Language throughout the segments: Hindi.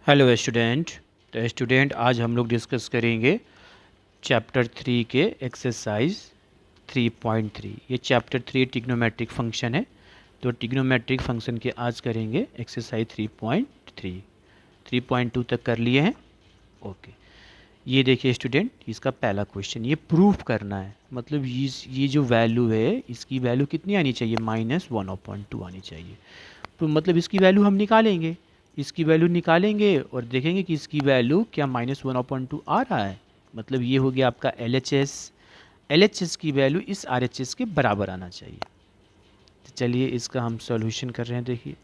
Hello student. तो स्टूडेंट आज हम लोग डिस्कस करेंगे चैप्टर 3 के एक्सरसाइज 3.3। ये चैप्टर 3 ट्रिग्नोमेट्रिक फंक्शन है। तो ट्रिग्नोमेट्रिक फंक्शन के आज करेंगे एक्सरसाइज 3.3। 3.2 तक कर लिए हैं। ओके, ये देखिए स्टूडेंट, इसका पहला क्वेश्चन ये प्रूफ करना है। मतलब ये जो वैल्यू है इसकी वैल्यू कितनी आनी चाहिए, -1/2 आनी चाहिए। तो मतलब इसकी वैल्यू हम निकालेंगे, इसकी वैल्यू निकालेंगे और देखेंगे कि इसकी वैल्यू क्या -1/2 आ रहा है। मतलब ये हो गया आपका LHS। LHS की वैल्यू इस RHS के बराबर आना चाहिए। तो चलिए इसका हम सॉल्यूशन कर रहे हैं। देखिए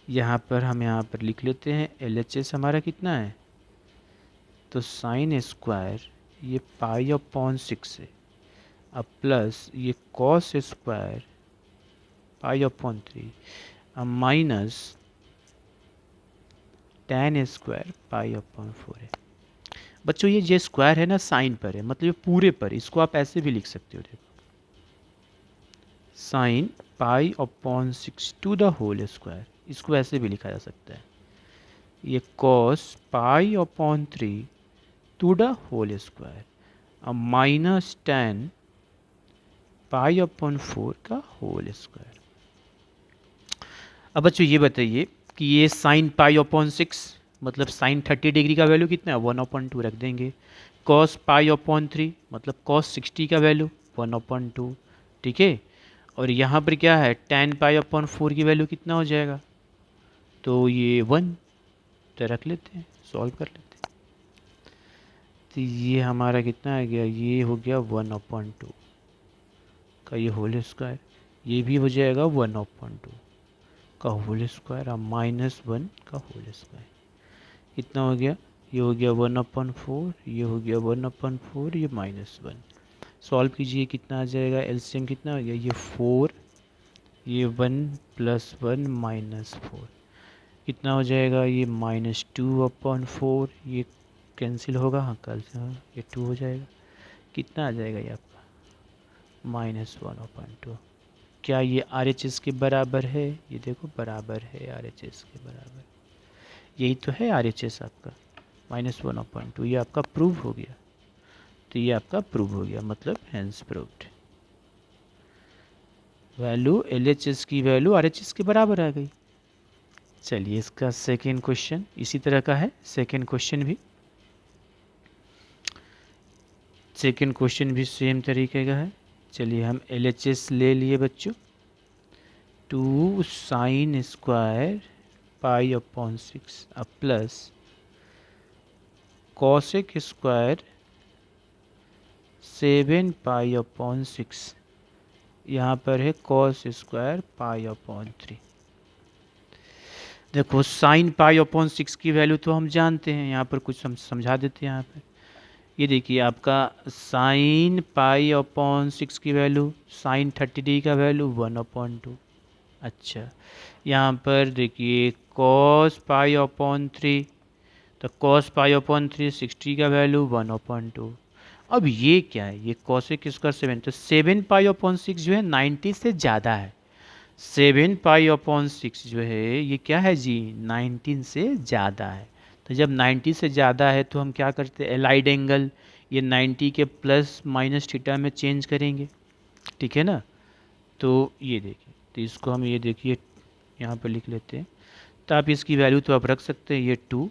यहाँ पर लिख लेते हैं LHS हमारा कितना है। तो साइन स्क्वायर ये π/6 है, अब प्लस ये कॉस स्क्वायर π/3, अब माइनस tan स्क्वायर π/4 है। बच्चों ये स्क्वायर है ना साइन पर है, मतलब ये पूरे पर। इसको आप ऐसे भी लिख सकते हो, देखो sine π/6 to the whole square, इसको ऐसे भी लिखा जा सकता है। ये cos π/3 to the whole square, अब माइनस tan π/4 का होल स्क्वायर। अब बच्चों ये बताइए कि ये साइन π/6 मतलब साइन 30 डिग्री का वैल्यू कितना है, 1/2 रख देंगे। कॉस π/3 मतलब कॉस 60 का वैल्यू 1/2, ठीक है। और यहाँ पर क्या है, tan π/4 की वैल्यू कितना हो जाएगा, तो ये 1। तो रख लेते हैं, सॉल्व कर लेते हैं। तो ये हमारा कितना आ गया, ये हो गया 1/2 का ये होल स्क्वायर, ये भी हो जाएगा 1/2 का होल स्क्वायर, अब -1 का होल स्क्वायर। कितना हो गया, ये हो गया 1/4, ये हो गया 1/4, ये -1। सॉल्व कीजिए कितना आ जाएगा, एलसीएम कितना हो गया, ये 4, ये 1 + 1 -4 कितना हो जाएगा, ये -2/4। ये कैंसिल होगा, हाँ कल से हाँ, ये 2 हो जाएगा। कितना आ जाएगा ये आपका -1/2। क्या ये RHS के बराबर है, ये देखो बराबर है, RHS के बराबर। यही तो है RHS आपका -1/2। ये आपका प्रूव हो गया। तो ये आपका प्रूव हो गया, मतलब हैंस प्रूव्ड। वैल्यू LHS की वैल्यू RHS के बराबर आ गई। चलिए इसका सेकेंड क्वेश्चन इसी तरह का है। सेकेंड क्वेश्चन भी सेम तरीके का है। चलिए हम LHS ले लिए बच्चों, 2 साइन स्क्वायर π/6 अब प्लस कॉसेक स्क्वायर 7 π/6, यहाँ पर है कॉस स्क्वायर π/3। देखो साइन π/6 की वैल्यू तो हम जानते हैं, यहाँ पर कुछ समझा देते हैं। यहाँ पर ये देखिए आपका साइन π/6 की वैल्यू, साइन 30 डिग्री का वैल्यू 1/2। अच्छा, यहाँ पर देखिए कॉस π/3, तो कॉस π/3 60 का वैल्यू 1/2। अब ये क्या है, ये कॉसेक स्क्वायर 7, तो 7 π/6 जो है 90 से ज़्यादा है। 7 π/6 जो है ये क्या है जी, 19 से ज़्यादा है। तो जब 90 से ज़्यादा है तो हम क्या करते हैं, एलाइड एंगल ये 90 के प्लस माइनस थीटा में चेंज करेंगे, ठीक है ना। तो ये देखिए, तो इसको हम ये देखिए यहाँ पर लिख लेते हैं। तो आप इसकी वैल्यू तो आप रख सकते हैं, ये 2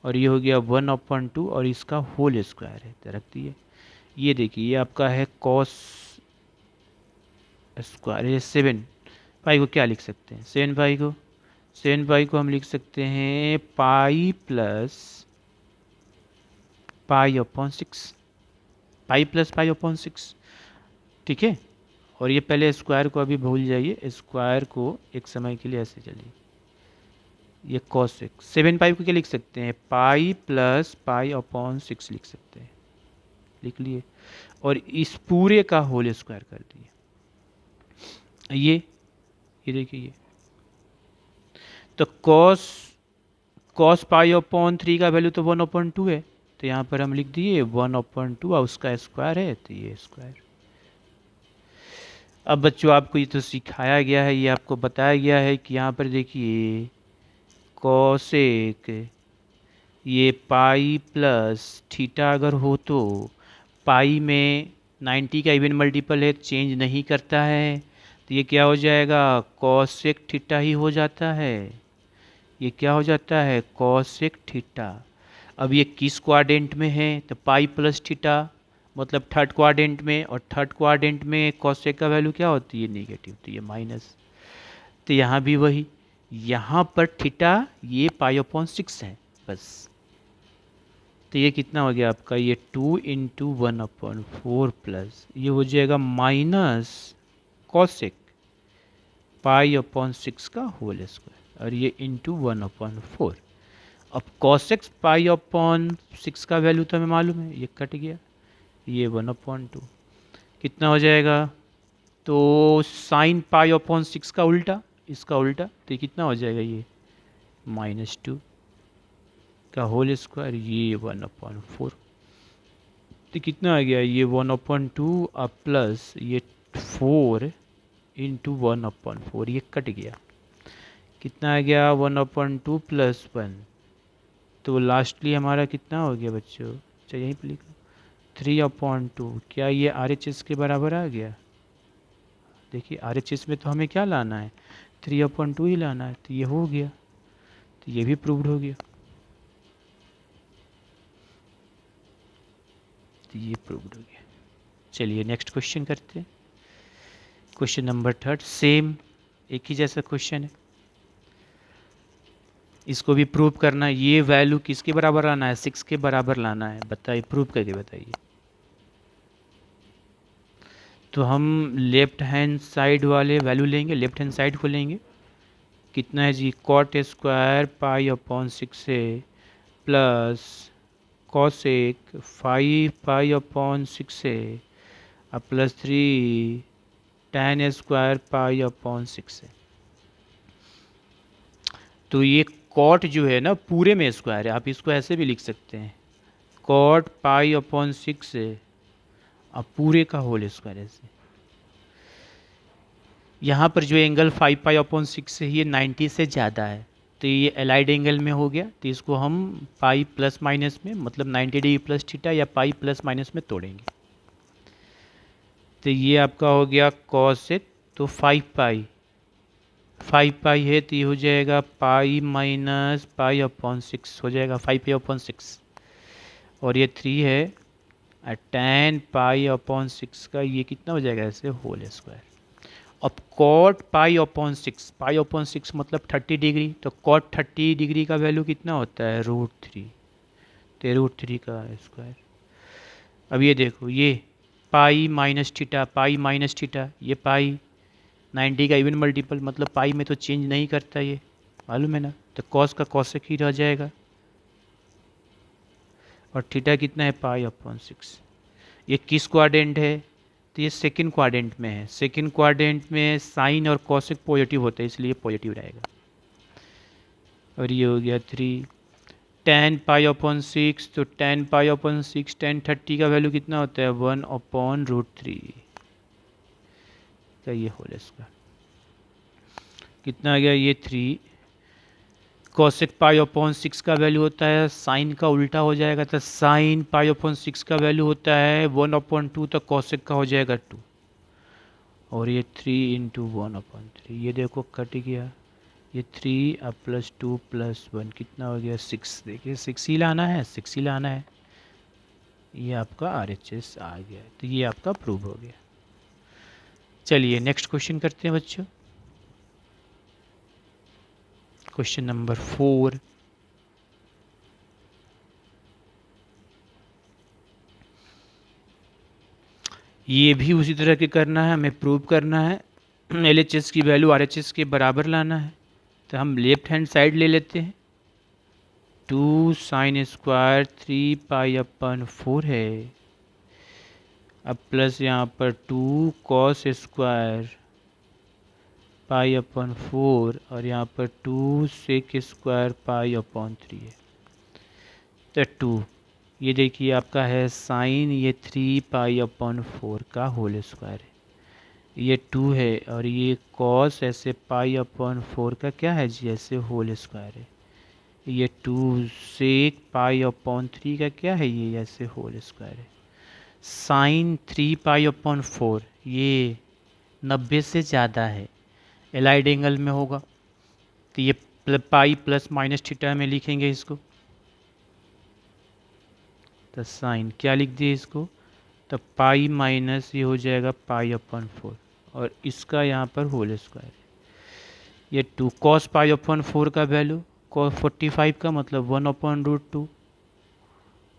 और ये हो गया 1/2 और इसका होल स्क्वायर है, तो रख दिए। ये देखिए ये आपका है कॉस स्क्वायर, ये 7 पाई को क्या लिख सकते हैं, 7 पाई को हम लिख सकते हैं पाई प्लस π/6, पाई प्लस π/6, ठीक है। और ये पहले स्क्वायर को अभी भूल जाइए, स्क्वायर को एक समय के लिए ऐसे चलिए, ये cos 7 पाई को क्या लिख सकते हैं, पाई प्लस π/6 लिख सकते हैं, लिख लिए। और इस पूरे का होल स्क्वायर कर दिए। ये देखिए ये, तो cos π/3 का वैल्यू तो 1/2 है, तो यहाँ पर हम लिख दिए 1/2 और उसका स्क्वायर है, तो ये स्क्वायर। अब बच्चों आपको ये तो सिखाया गया है, ये आपको बताया गया है कि यहाँ पर देखिए कॉसेक ये पाई प्लस थीटा अगर हो तो पाई में 90 का इवन मल्टीपल है, चेंज नहीं करता है, तो ये क्या हो जाएगा, कॉसेक थीटा ही हो जाता है। ये क्या हो जाता है, कॉसेक थीटा। अब ये किस क्वाड्रेंट में है, तो पाई प्लस थीटा मतलब थर्ड क्वाड्रेंट में, और थर्ड क्वाड्रेंट में कॉसेक का वैल्यू क्या होती है, नेगेटिव, तो ये माइनस। तो यहाँ भी वही, यहाँ पर थीटा ये पाई अपॉन 6 है बस। तो ये कितना हो गया आपका, ये 2 इंटू 1/4 प्लस ये हो जाएगा माइनस कॉसेक पाई अपॉन 6 का होल स्क्वायर, और ये इंटू 1/4। अब कॉसेक्स पाई अपॉन 6 का वैल्यू तो हमें मालूम है, ये कट गया, ये 1/2 कितना हो जाएगा, तो साइन पाई अपॉन 6 का उल्टा, इसका उल्टा, तो ये कितना हो जाएगा, ये -2 का होल स्क्वायर, ये 1/4। तो कितना आ गया, ये 1/2 अब प्लस ये 4 इंटू 1/4, ये कट गया, कितना आ गया 1/2 प्लस 1, तो लास्टली हमारा कितना हो गया बच्चों, चलिए यहीं पर लिख लो 3/2। क्या ये RHS के बराबर आ गया, देखिए RHS में तो हमें क्या लाना है, 3/2 ही लाना है, तो ये हो गया, तो ये भी प्रूव्ड हो गया, तो ये प्रूव्ड हो गया। चलिए नेक्स्ट क्वेश्चन करते हैं, क्वेश्चन नंबर 3, सेम एक ही जैसा क्वेश्चन है, इसको भी प्रूव करना है। ये वैल्यू किसके बराबर लाना है, 6 के बराबर लाना है, बताइए, प्रूव करके बताइए। तो हम लेफ्ट हैंड साइड वाले वैल्यू लेंगे, लेफ्ट हैंड साइड को लेंगे, कितना है जी, कॉट स्क्वायर पाई अपॉन 6 है प्लस कॉसेक 5 पाई अपॉन 6 है अब plus 3 tan square pi upon 6 है। तो ये कॉट जो है ना पूरे में स्क्वायर है, आप इसको ऐसे भी लिख सकते हैं, कॉट पाई अपॉन 6 है अब पूरे का होल स्क्वायर ऐसे। यहाँ पर जो एंगल 5 पाई अपॉन 6 है ये 90 से ज़्यादा है, तो ये एलाइड एंगल में हो गया, तो इसको हम पाई प्लस माइनस में मतलब 90 डिग्री प्लस थीटा या पाई प्लस माइनस में तोड़ेंगे, तो ये आपका हो गया कॉसेक, तो 5 पाई है, तो ये हो जाएगा पाई माइनस पाई अपॉन 6 हो जाएगा 5 पाई अपॉन 6, और ये 3 है tan पाई अपॉन 6 का ये कितना हो जाएगा ऐसे होल स्क्वायर। अब cot pi upon 6, pi upon 6 मतलब 30 डिग्री, तो कॉट 30 डिग्री का वैल्यू कितना होता है, √3, तो √3 का स्क्वायर। अब ये देखो, ये pi minus theta, pi minus theta, ये पाई 90 का इवन मल्टीपल मतलब पाई में तो चेंज नहीं करता, ये मालूम है ना, तो कॉस का कॉसेक ही रह जाएगा, और थीटा कितना है पाई अपॉन 6। ये किस क्वाड्रेंट है, तो ये सेकंड क्वाड्रेंट में है, सेकंड क्वाड्रेंट में साइन और कॉसेक पॉजिटिव होता है, इसलिए पॉजिटिव रहेगा। और ये हो गया 3 tan पाई अपॉन 6, तो tan पाई अपॉन 6 tan 30 का वैल्यू कितना होता है 1/√3 का ये होल स्क्वायर, कितना आ गया ये 3 कॉसेक पाई अपॉन 6 का वैल्यू होता है साइन का उल्टा हो जाएगा, तो साइन पाई अपॉन 6 का वैल्यू होता है 1/2, तो कॉसेक का हो जाएगा 2, और ये 3 इंटू 1/3, ये देखो कट गया, ये 3 अब प्लस 2 प्लस 1 कितना हो गया 6, देखिए 6 ही लाना है, 6 ही लाना है, ये आपका RHS आ गया, तो ये आपका प्रूव हो गया। चलिए नेक्स्ट क्वेश्चन करते हैं बच्चों, क्वेश्चन नंबर 4, ये भी उसी तरह के करना है, हमें प्रूव करना है LHS की वैल्यू RHS के बराबर लाना है, तो हम लेफ्ट हैंड साइड ले लेते हैं, 2 साइन स्क्वायर 3 पाई अपन 4 है अब प्लस यहाँ पर 2 कॉस स्क्वायर पाई अपॉन 4, और यहाँ पर 2 सेक स्क्वायर पाई अपॉन 3 है, तो 2 ये देखिए आपका है साइन, ये 3 पाई अपॉन 4 का होल स्क्वायर है, ये 2 है, और ये कॉस ऐसे पाई अपॉन 4 का क्या है जी ऐसे होल स्क्वायर है, ये 2 सेक पाई अपॉन 3 का क्या है, ये ऐसे होल स्क्वायर है। साइन 3 पाई अपॉन 4 ये 90 से ज़्यादा है, एलाइड एंगल में होगा, तो ये पाई प्लस माइनस थीटा में लिखेंगे इसको। तो साइन क्या लिख दिए इसको, तो पाई माइनस ये हो जाएगा पाई अपॉन 4, और इसका यहाँ पर होल स्क्वायर है। ये 2 कॉस पाई अपॉन 4 का वैल्यू, कॉस 45 का मतलब 1 अपॉन रूट 2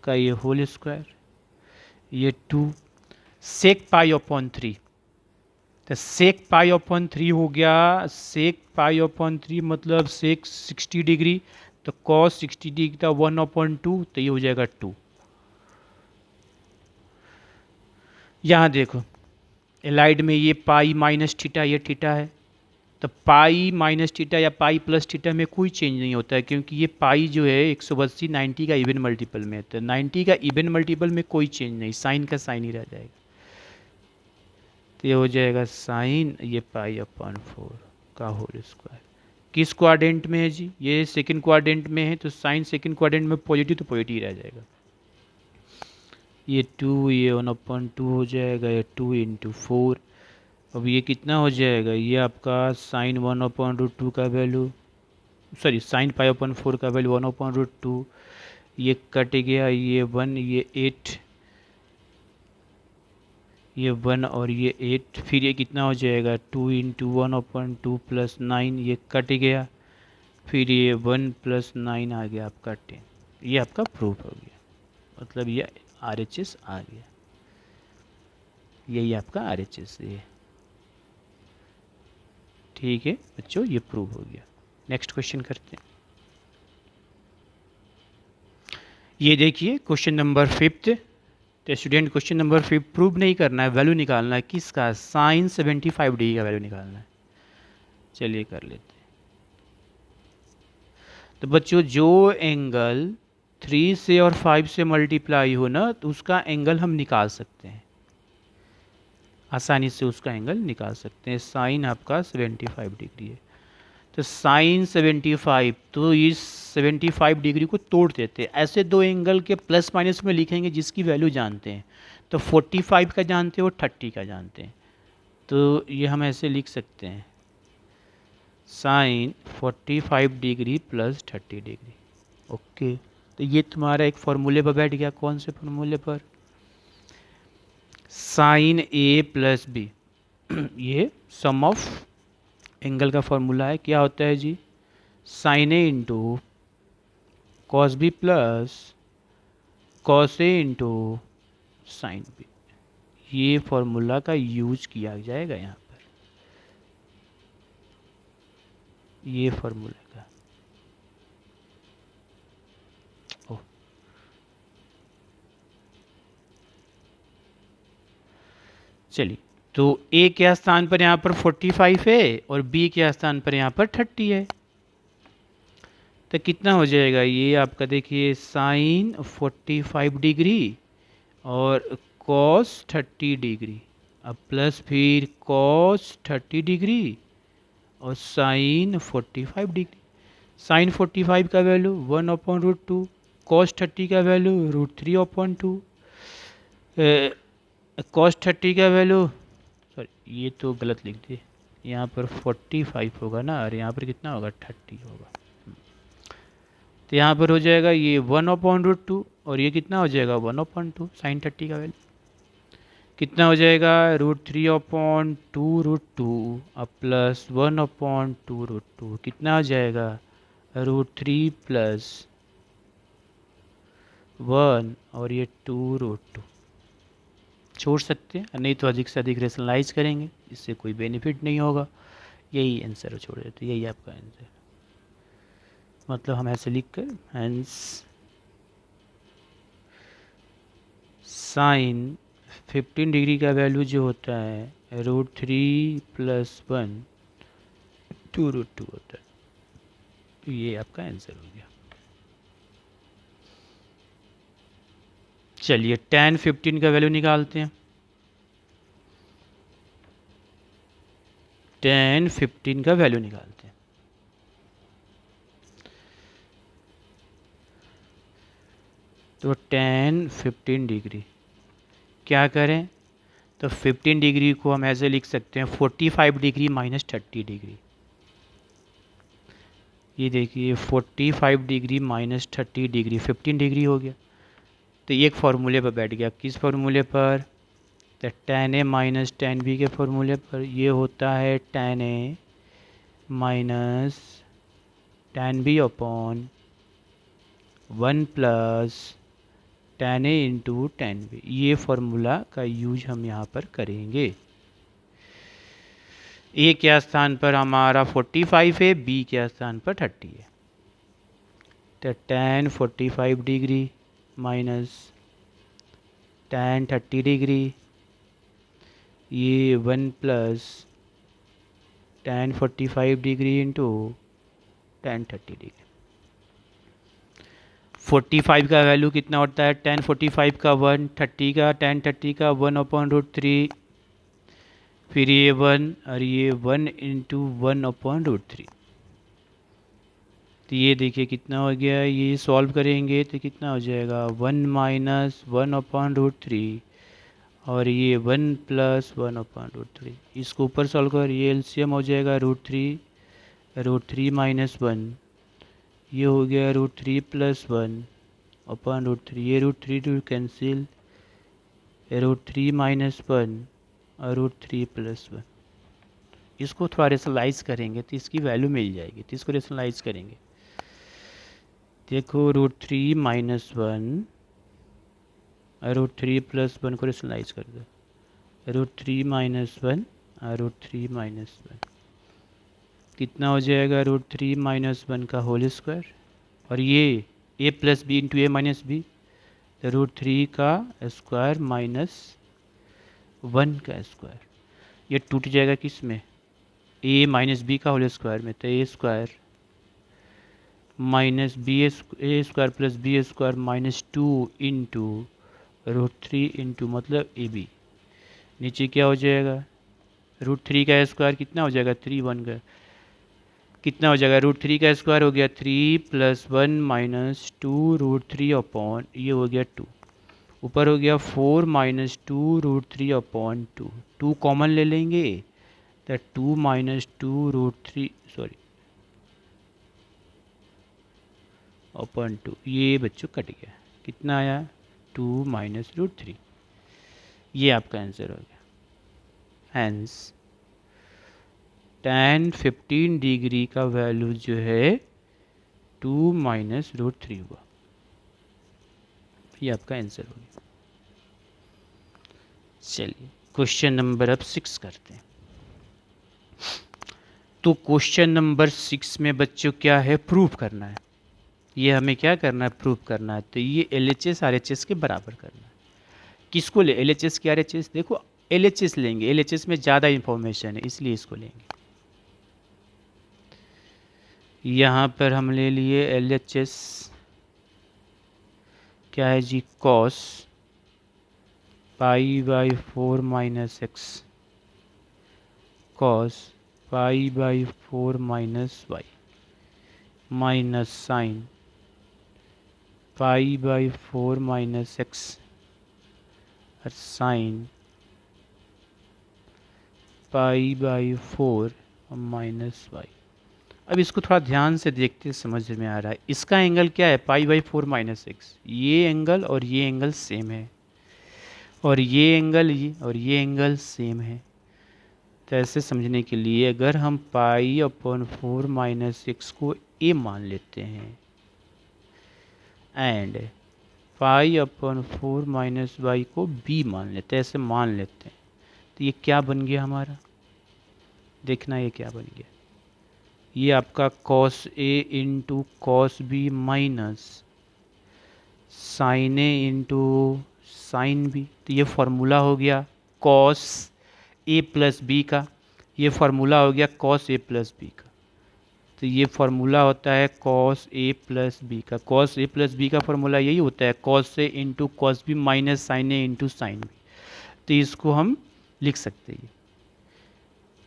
का ये होल स्क्वायर। ये 2 सेक पाई अपॉन 3, तो सेक पाई अपॉन 3 हो गया, सेक पाई अपॉन 3 मतलब सेक 60 डिग्री, तो कॉस 60 डिग्री का 1 अपॉन 2, तो ये हो जाएगा 2। यहाँ देखो एलाइड में ये पाई माइनस थीटा, ये थीटा है, तो पाई माइनस थीटा या पाई प्लस थीटा में कोई चेंज नहीं होता है, क्योंकि ये पाई जो है 180 90 का इवन मल्टीपल में है, तो 90 का इवन मल्टीपल में कोई चेंज नहीं, साइन का साइन ही रह जाएगा। तो ये हो जाएगा साइन ये पाई अपॉन 4 का होल स्क्वायर। किस क्वाड्रेंट में है जी, ये सेकंड क्वाड्रेंट में है, तो साइन सेकंड क्वाड्रेंट में पॉजिटिव तो पॉजिटिव रह जाएगा। ये 2 ये 1/2 हो जाएगा, ये 2 इंटू 4। अब ये कितना हो जाएगा, ये आपका साइन 1/√2 का value, sorry sine pi upon 4 का वैल्यू 1/√2, ये कट गया, ये 1 ये 8, ये 1 और ये 8, फिर ये कितना हो जाएगा 2 इंटू 1/2 प्लस 9, ये कट गया, फिर ये 1 प्लस 9 आ गया आपका 10। ये आपका प्रूफ हो गया, मतलब ये RHS आ गया, यही आपका RHS है। ठीक है बच्चों, ये प्रूव हो गया। नेक्स्ट क्वेश्चन करते हैं। ये देखिए क्वेश्चन नंबर 5। तो स्टूडेंट क्वेश्चन नंबर 5 प्रूव नहीं करना है, वैल्यू निकालना है किसका, साइन 75 डिग्री का वैल्यू निकालना है। चलिए कर लेते हैं। तो बच्चों जो एंगल 3 से और 5 से मल्टीप्लाई हो ना, तो उसका एंगल हम निकाल सकते हैं, आसानी से उसका एंगल निकाल सकते हैं। साइन आपका 75 डिग्री है, तो साइन 75, तो इस 75 डिग्री को तोड़ देते हैं। ऐसे दो एंगल के प्लस माइनस में लिखेंगे जिसकी वैल्यू जानते हैं, तो 45 का जानते हैं और 30 का जानते हैं, तो ये हम ऐसे लिख सकते हैं sine 45 degree plus 30 degree. Okay, तो ये तुम्हारा एक फॉर्मूले पर बैठ गया। कौन से फॉर्मूले पर, साइन ए प्लस बी, ये सम ऑफ एंगल का फॉर्मूला है। क्या होता है जी, sine A into cos B plus cos A into sine B, ये फॉर्मूला का यूज किया जाएगा यहाँ पर, ये फॉर्मूला का। ओ चलिए, तो ए के स्थान पर यहाँ पर 45 है और बी के स्थान पर यहाँ पर 30 है, तो कितना हो जाएगा ये आपका, देखिए साइन 45 डिग्री और कॉस 30 डिग्री, अब प्लस फिर कॉस 30 डिग्री और साइन 45 डिग्री। साइन 45 का वैल्यू 1/√2, कॉस 30 का वैल्यू √3/2, कॉस 30 का वैल्यू, सॉरी ये तो गलत लिख दिए, यहाँ पर 45 होगा ना, और यहाँ पर कितना होगा 30 होगा, तो यहाँ पर हो जाएगा ये 1/√2 और ये कितना हो जाएगा 1/2, साइन 30 का वैल्यू कितना हो जाएगा √3/2√2 अब प्लस 1/2√2, कितना हो जाएगा √3 प्लस 1 और ये 2√2। छोड़ सकते हैं, नहीं तो अधिक से अधिक रेशनलाइज करेंगे, इससे कोई बेनिफिट नहीं होगा, यही आंसर छोड़ देते, यही आपका आंसर, मतलब हम ऐसे लिख कर हैंस साइन 15 डिग्री का वैल्यू जो होता है √3 प्लस 1 2√2 होता है, तो ये आपका आंसर हो गया। चलिए tan 15 का वैल्यू निकालते हैं। tan 15 का वैल्यू निकालते हैं। तो टेन 15 डिग्री क्या करें, तो 15 डिग्री को हम ऐसे लिख सकते हैं 45 डिग्री माइनस 30 डिग्री। ये देखिए 45 डिग्री माइनस 30 डिग्री 15 डिग्री हो गया। तो एक फार्मूले पर बैठ गया, किस फार्मूले पर, तो tan a minus tan b के फार्मूले पर। ये होता है tan a minus tan b upon 1 plus tan a into tan b। ये फार्मूला का यूज हम यहाँ पर करेंगे। ए के स्थान पर हमारा 45 है, बी के स्थान पर 30 है। तो tan 45 degree minus tan 30 degree, ये 1 plus tan 45 degree into tan 30 degree. 45 का वैल्यू कितना होता है, tan 45 का 1, 30 का tan 30 का 1/√3, फिर ये 1 और ये 1 इंटू 1/√3। तो ये देखिए कितना हो गया, ये सॉल्व करेंगे तो कितना हो जाएगा 1 माइनस 1/√3 और ये 1 प्लस 1/√3। इसको ऊपर सॉल्व कर, ये एलसीएम हो जाएगा √3 माइनस 1, ये हो गया √3 प्लस 1/√3। ये √3 टू कैंसिल, √3 माइनस 1 और √3 प्लस 1। इसको थोड़ा रेशनलाइज करेंगे तो इसकी वैल्यू मिल जाएगी। तो इसको रेशनलाइज करेंगे, देखो √3 माइनस 1 और √3 प्लस 1 को रेशनलाइज कर दो, √3 माइनस 1 और √3 माइनस 1 कितना हो जाएगा, √3 माइनस 1 का होल स्क्वायर, और ये a plus B into A minus B, तो √3 का स्क्वायर माइनस 1 का स्क्वायर। ये टूट जाएगा किस में, a माइनस बी का होल स्क्वायर में, तो a square minus B A square plus B square minus 2 into √3 into मतलब ए बी। नीचे क्या हो जाएगा, √3 का स्क्वायर कितना हो जाएगा, 3 1 का कितना हो जाएगा, √3 का स्क्वायर हो गया 3 प्लस 1 माइनस 2 √3 अपॉन ये हो गया 2, ऊपर हो गया 4 माइनस 2 √3 अपॉन 2, 2 कॉमन ले लेंगे तो 2 माइनस 2 √3 सॉरी अपॉन 2, ये बच्चों कट गया, कितना आया 2 माइनस √3। ये आपका आंसर हो गया। हैंस tan 15 डिग्री का वैल्यू जो है 2 माइनस √3 हुआ। ये आपका आंसर हो गया। चलिए क्वेश्चन नंबर अब 6 करते हैं। तो क्वेश्चन नंबर 6 में बच्चों क्या है, प्रूफ करना है। ये हमें क्या करना है, प्रूफ करना है। तो ये LHS RHS के बराबर करना है। किसको ले, LHS के RHS, देखो LHS लेंगे, LHS में ज़्यादा इंफॉर्मेशन है इसलिए इसको लेंगे। यहाँ पर हम ले लिए LHS क्या है जी, cos π/4 minus X cos π/4 minus Y minus sine π/4 minus X और साइन π/4 माइनस वाई। अब इसको थोड़ा ध्यान से देखते समझ में आ रहा है, इसका एंगल क्या है π/4 माइनस एक्स, ये एंगल और ये एंगल सेम है, और ये एंगल और ये एंगल सेम है। तो ऐसे समझने के लिए अगर हम π/4 माइनस एक्स को a मान लेते हैं एंड π/4 माइनस वाई को b मान लेते हैं, ऐसे मान लेते हैं, तो ये क्या बन गया हमारा, देखना ये क्या बन गया, ये आपका cos a into cos B minus sine A into sine B. तो ये फार्मूला हो गया cos a प्लस बी का, ये फार्मूला हो गया cos a प्लस बी का। तो ये फार्मूला होता है cos a प्लस बी का, cos a प्लस बी का फार्मूला यही होता है cos a into cos B minus sine A into sine B. तो इसको हम लिख सकते हैं।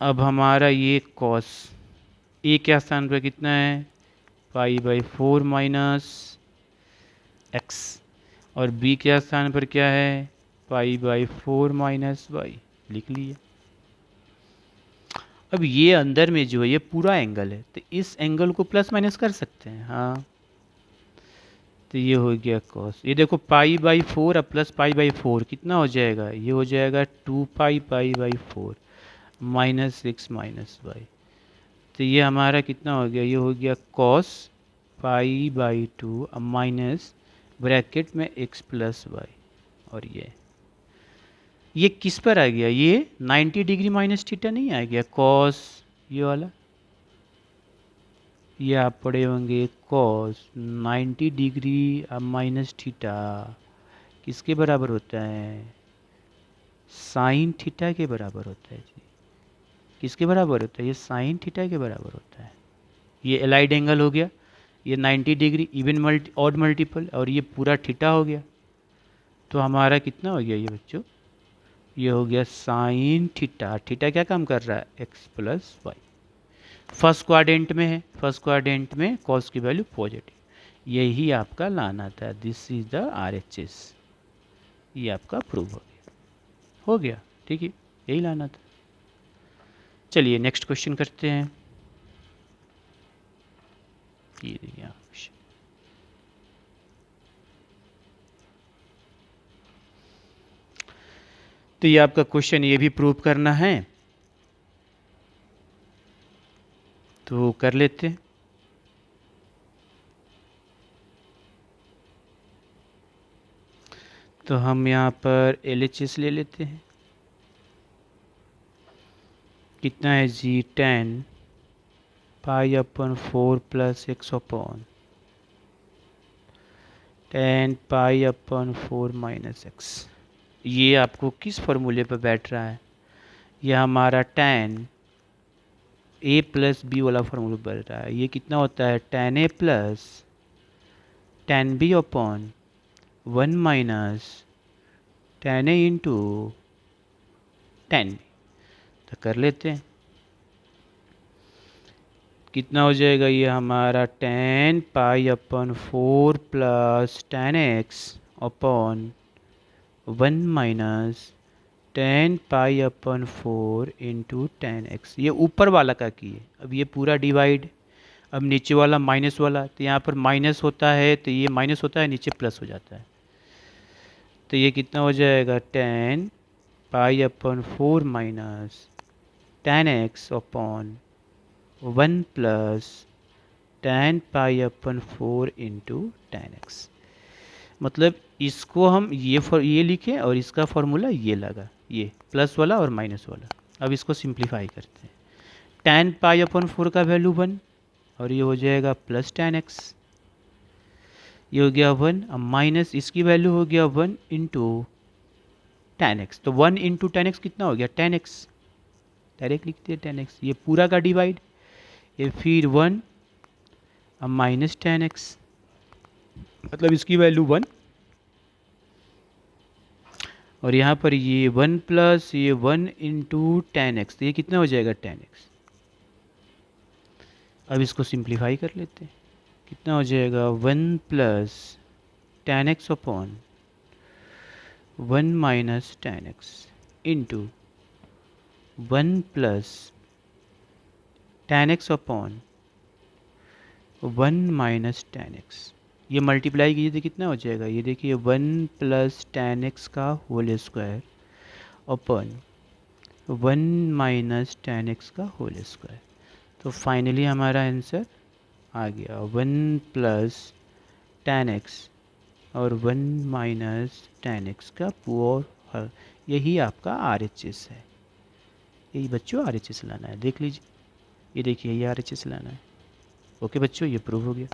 अब हमारा ये cos a के स्थान पर कितना है π/4 माइनस एक्स, और बी के स्थान पर क्या है, π/4 - y, लिख लिया। अब ये अंदर में जो है ये पूरा एंगल है, तो इस एंगल को प्लस माइनस कर सकते हैं, हाँ। तो ये हो गया कॉस, ये देखो π/4 अब प्लस π/4 कितना हो जाएगा, ये हो जाएगा 2π π/4 -6 - y। तो ये हमारा कितना हो गया, ये हो गया कॉस π/2 अब माइनस ब्रैकेट में x + y। और ये किस पर आ गया, ये 90 डिग्री माइनस थीटा नहीं आ गया, कॉस ये वाला, ये आप पढ़े होंगे कॉस 90 डिग्री अब माइनस थीटा किसके बराबर होता है, साइन थीटा के बराबर होता है जी। किसके बराबर होता है, ये साइन थीटा के बराबर होता है। ये एलाइड एंगल हो गया, ये 90 डिग्री इवन ऑड मल्टीपल, और ये पूरा थीटा हो गया। तो हमारा कितना हो गया ये बच्चों, ये हो गया साइन थीटा। थीटा क्या काम कर रहा है, x + y। फर्स्ट क्वाड्रेंट में है, फर्स्ट क्वाड्रेंट में कॉस की वैल्यू पॉजिटिव, यही आपका लाना था। दिस इज द RHS, ये आपका प्रूव हो गया, ठीक है, यही लाना था। चलिए नेक्स्ट क्वेश्चन करते हैं। ये देखिए क्वेश्चन, तो ये आपका क्वेश्चन ये भी प्रूव करना है, तो कर लेते हैं। तो हम यहाँ पर LHS ले लेते हैं। कितना है जी, 10 π/4 + x/10 π/4 - x। ये आपको किस फॉर्मूले पर बैठ रहा है, ये हमारा tan a + b वाला फॉर्मूला बैठ रहा है। ये कितना होता है, tan a + tan b/1 - tan a × tan b। तो कर लेते हैं, कितना हो जाएगा, ये हमारा tan π/4 + tan x/1 - tan π/4 × tan x। ये ऊपर वाला का किए, अब ये पूरा डिवाइड, अब नीचे वाला माइनस वाला, तो यहाँ पर माइनस होता है तो ये माइनस होता है, नीचे प्लस हो जाता है। तो ये कितना हो जाएगा, tan π/4 - tan x/1 + tan π/4 × tan x। मतलब इसको हम ये लिखे और इसका फॉर्मूला ये लगा, ये प्लस वाला और माइनस वाला। अब इसको सिंप्लीफाई करते हैं, tan π/4 का वैल्यू 1 और ये हो जाएगा प्लस tan x, ये हो गया 1, अब माइनस इसकी वैल्यू हो गया 1 × tan x। तो 1 × tan x कितना हो गया, tan x, डायरेक्ट लिखते हैं tan x। ये पूरा का डिवाइड, ये फिर 1 अब माइनस tan x, मतलब इसकी वैल्यू 1, और यहाँ पर ये 1 + ये 1 × tan x, तो ये कितना हो जाएगा tan x। अब इसको सिंप्लीफाई कर लेते हैं, कितना हो जाएगा 1 + tan x/1 tan x × 1 + tan x/1 tan x। ये मल्टीप्लाई कीजिए तो कितना हो जाएगा, ये देखिए 1 + tan x का whole square upon 1 - tan x का होल स्क्वायर। तो फाइनली हमारा आंसर आ गया 1 + tan x और 1 - tan x का पूरा, यही आपका RHS है। यही बच्चों RHS लाना है, देख लीजिए, ये देखिए ये RHS लाना है। ओके बच्चों, ये प्रूव हो गया।